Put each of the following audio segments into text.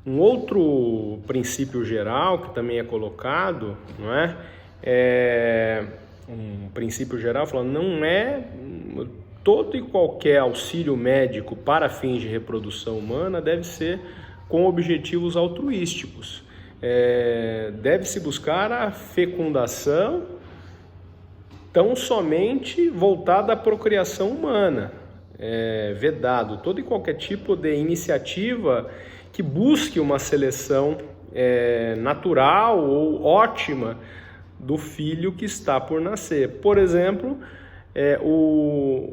Um outro princípio geral que também é colocado, não é? Um princípio geral falando, não é todo e qualquer auxílio médico para fins de reprodução humana deve ser com objetivos altruísticos. Deve-se buscar a fecundação tão somente voltada à procriação humana. Vedado todo e qualquer tipo de iniciativa que busque uma seleção natural ou ótima do filho que está por nascer. Por exemplo,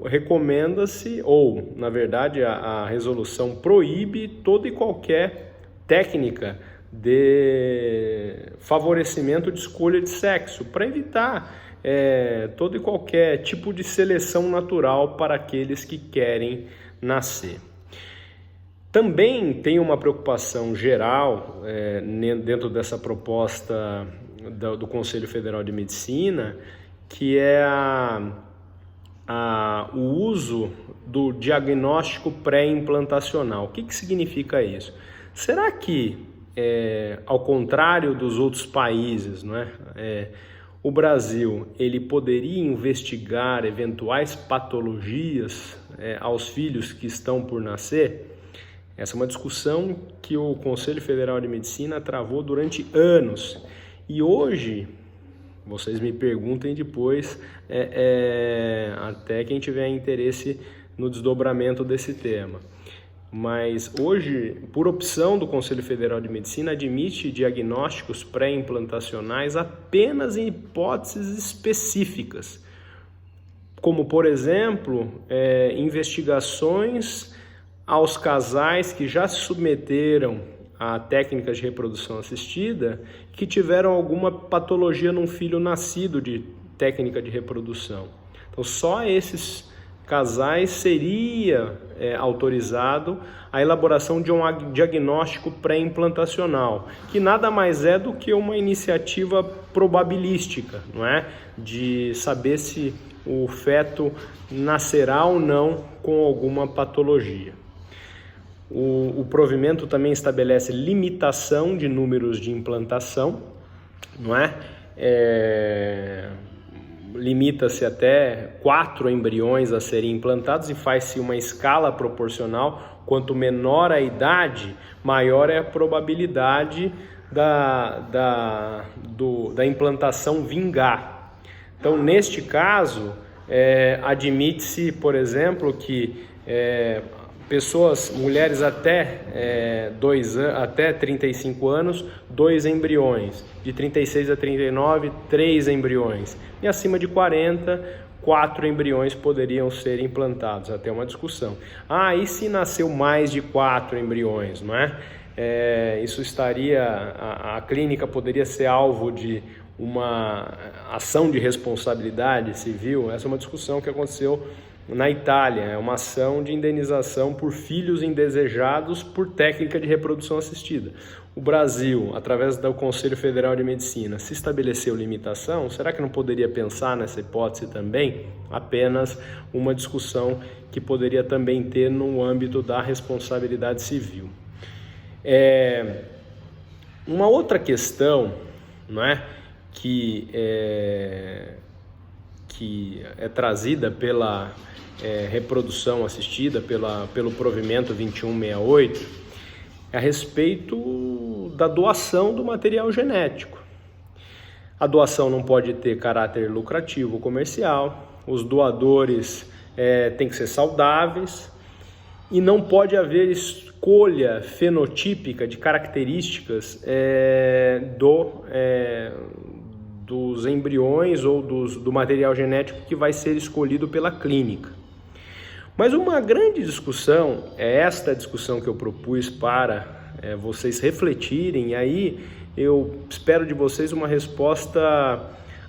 recomenda-se, ou na verdade a resolução proíbe toda e qualquer técnica de favorecimento de escolha de sexo, para evitar todo e qualquer tipo de seleção natural para aqueles que querem nascer. Também tem uma preocupação geral dentro dessa proposta do Conselho Federal de Medicina, que é o uso do diagnóstico pré-implantacional. O que significa isso? Será que, ao contrário dos outros países, não é? O Brasil ele poderia investigar eventuais patologias aos filhos que estão por nascer? Essa é uma discussão que o Conselho Federal de Medicina travou durante anos. E hoje, vocês me perguntem depois, até quem tiver interesse no desdobramento desse tema. Mas hoje, por opção do Conselho Federal de Medicina, admite diagnósticos pré-implantacionais apenas em hipóteses específicas, como, por exemplo, investigações aos casais que já se submeteram a técnicas de reprodução assistida, que tiveram alguma patologia num filho nascido de técnica de reprodução. Então, só esses casais seria autorizado a elaboração de um diagnóstico pré-implantacional, que nada mais é do que uma iniciativa probabilística, não é? De saber se o feto nascerá ou não com alguma patologia. O provimento também estabelece limitação de números de implantação, não é? Limita-se até 4 embriões a serem implantados e faz-se uma escala proporcional. Quanto menor a idade, maior é a probabilidade da implantação vingar. Então, neste caso, admite-se, por exemplo, que mulheres até 35 anos, 2 embriões. De 36 a 39, 3 embriões. E acima de 40, 4 embriões poderiam ser implantados. Até uma discussão. E se nasceu mais de 4 embriões, não é? Isso estaria... A clínica poderia ser alvo de uma ação de responsabilidade civil? Essa é uma discussão que aconteceu na Itália. É uma ação de indenização por filhos indesejados por técnica de reprodução assistida. O Brasil, através do Conselho Federal de Medicina, se estabeleceu limitação. Será que não poderia pensar nessa hipótese também? Apenas uma discussão que poderia também ter no âmbito da responsabilidade civil. Uma outra questão, não é, que é trazida pela reprodução assistida, pelo provimento 2168, a respeito da doação do material genético. A doação não pode ter caráter lucrativo ou comercial, os doadores têm que ser saudáveis e não pode haver escolha fenotípica de características dos embriões ou do material genético que vai ser escolhido pela clínica. Mas uma grande discussão é esta discussão que eu propus para vocês refletirem, e aí eu espero de vocês uma resposta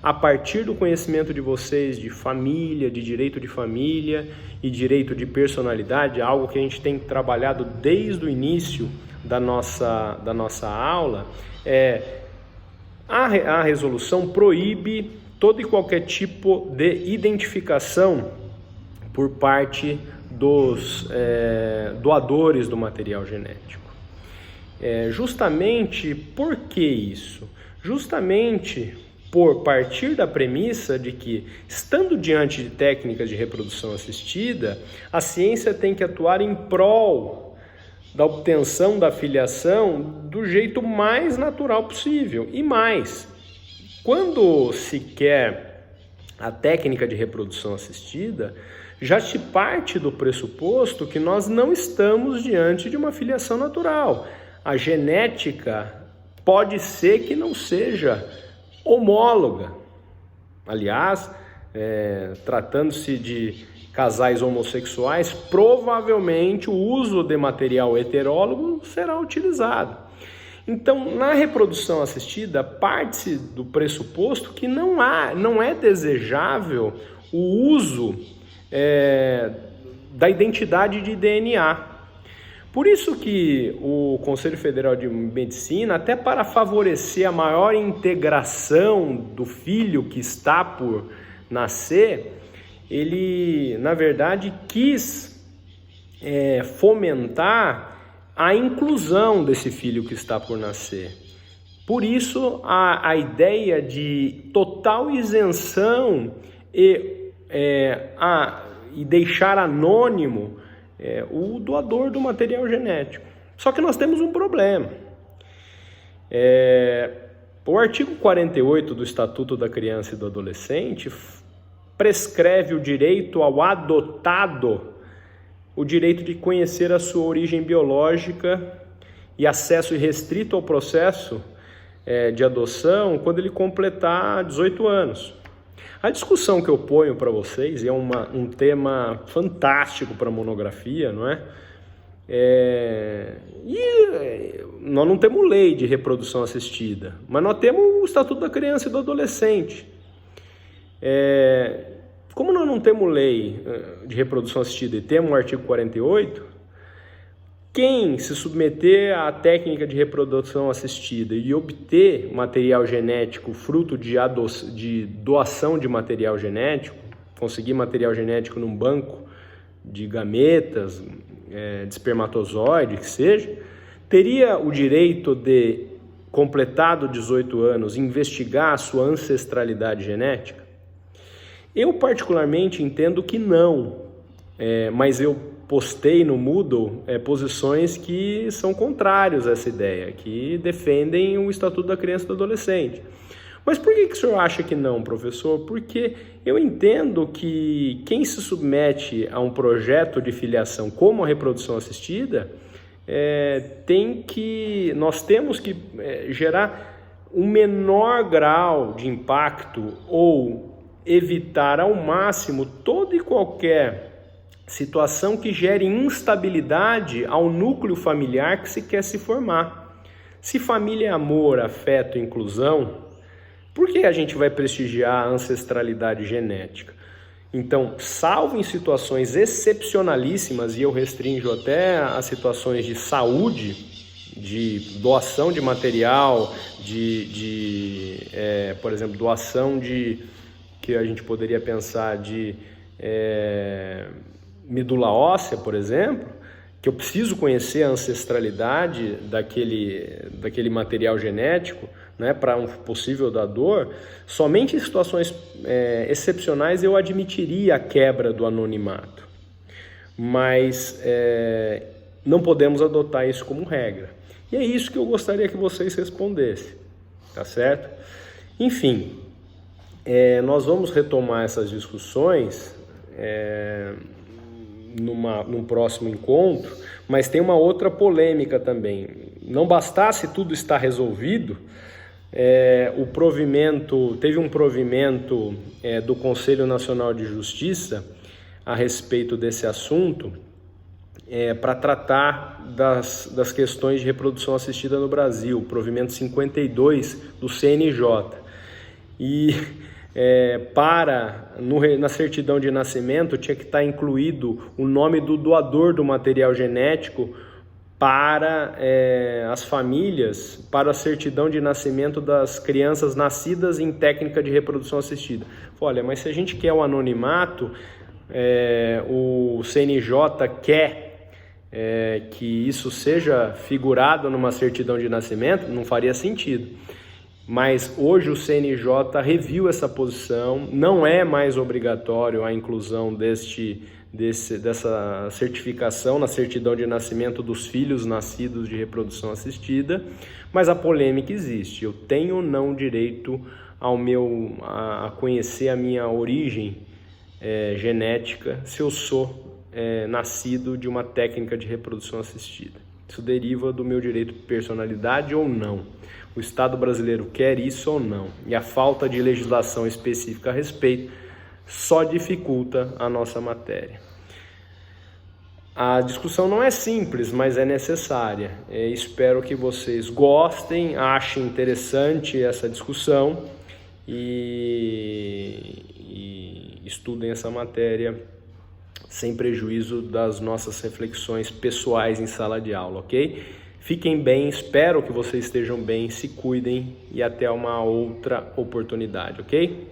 a partir do conhecimento de vocês de família, de direito de família e direito de personalidade, algo que a gente tem trabalhado desde o início da nossa aula. A resolução proíbe todo e qualquer tipo de identificação por parte dos doadores do material genético. Justamente por que isso? Justamente por partir da premissa de que, estando diante de técnicas de reprodução assistida, a ciência tem que atuar em prol da obtenção da filiação do jeito mais natural possível. E mais, quando se quer a técnica de reprodução assistida, já se parte do pressuposto que nós não estamos diante de uma filiação natural. A genética pode ser que não seja homóloga. Aliás, tratando-se de casais homossexuais, provavelmente o uso de material heterólogo será utilizado. Então, na reprodução assistida, parte-se do pressuposto que não é desejável o uso da identidade de DNA. Por isso que o Conselho Federal de Medicina, até para favorecer a maior integração do filho que está por nascer, ele, na verdade, quis fomentar a inclusão desse filho que está por nascer. Por isso, a ideia de total isenção e deixar anônimo o doador do material genético. Só que nós temos um problema. O artigo 48 do Estatuto da Criança e do Adolescente prescreve o direito ao adotado, o direito de conhecer a sua origem biológica e acesso irrestrito ao processo de adoção quando ele completar 18 anos. A discussão que eu ponho para vocês é um tema fantástico para monografia, não é? Nós não temos lei de reprodução assistida, mas nós temos o Estatuto da Criança e do Adolescente. Como nós não temos lei de reprodução assistida e temos o artigo 48, quem se submeter à técnica de reprodução assistida e obter material genético fruto de doação de material genético, conseguir material genético num banco de gametas, de espermatozoide, que seja, teria o direito de, completado 18 anos, investigar a sua ancestralidade genética? Eu particularmente entendo que não, mas eu postei no Moodle posições que são contrárias a essa ideia, que defendem o Estatuto da Criança e do Adolescente. Mas por que o senhor acha que não, professor? Porque eu entendo que quem se submete a um projeto de filiação como a reprodução assistida, nós temos que gerar um menor grau de impacto ou evitar ao máximo toda e qualquer situação que gere instabilidade ao núcleo familiar que se quer se formar. Se família é amor, afeto e inclusão, por que a gente vai prestigiar a ancestralidade genética? Então, salvo em situações excepcionalíssimas, e eu restringo até a situações de saúde, de doação de material, por exemplo, doação que a gente poderia pensar de medula óssea, por exemplo, que eu preciso conhecer a ancestralidade daquele material genético, né, para um possível doador, somente em situações excepcionais eu admitiria a quebra do anonimato. Mas não podemos adotar isso como regra. E é isso que eu gostaria que vocês respondessem, tá certo? Enfim, nós vamos retomar essas discussões num próximo encontro, mas tem uma outra polêmica também. Não bastasse tudo estar resolvido, teve um provimento do Conselho Nacional de Justiça a respeito desse assunto, para tratar das questões de reprodução assistida no Brasil, o provimento 52 do CNJ. E na certidão de nascimento tinha que estar incluído o nome do doador do material genético para as famílias, para a certidão de nascimento das crianças nascidas em técnica de reprodução assistida. Olha, mas se a gente quer o anonimato, o CNJ quer que isso seja figurado numa certidão de nascimento, não faria sentido. Mas hoje o CNJ reviu essa posição, não é mais obrigatório a inclusão dessa certificação na certidão de nascimento dos filhos nascidos de reprodução assistida, mas a polêmica existe. Eu tenho ou não direito a conhecer a minha origem genética se eu sou nascido de uma técnica de reprodução assistida? Isso deriva do meu direito de personalidade ou não? O Estado brasileiro quer isso ou não? E a falta de legislação específica a respeito só dificulta a nossa matéria. A discussão não é simples, mas é necessária. Espero que vocês gostem, achem interessante essa discussão e estudem essa matéria sem prejuízo das nossas reflexões pessoais em sala de aula, ok? Fiquem bem, espero que vocês estejam bem, se cuidem e até uma outra oportunidade, ok?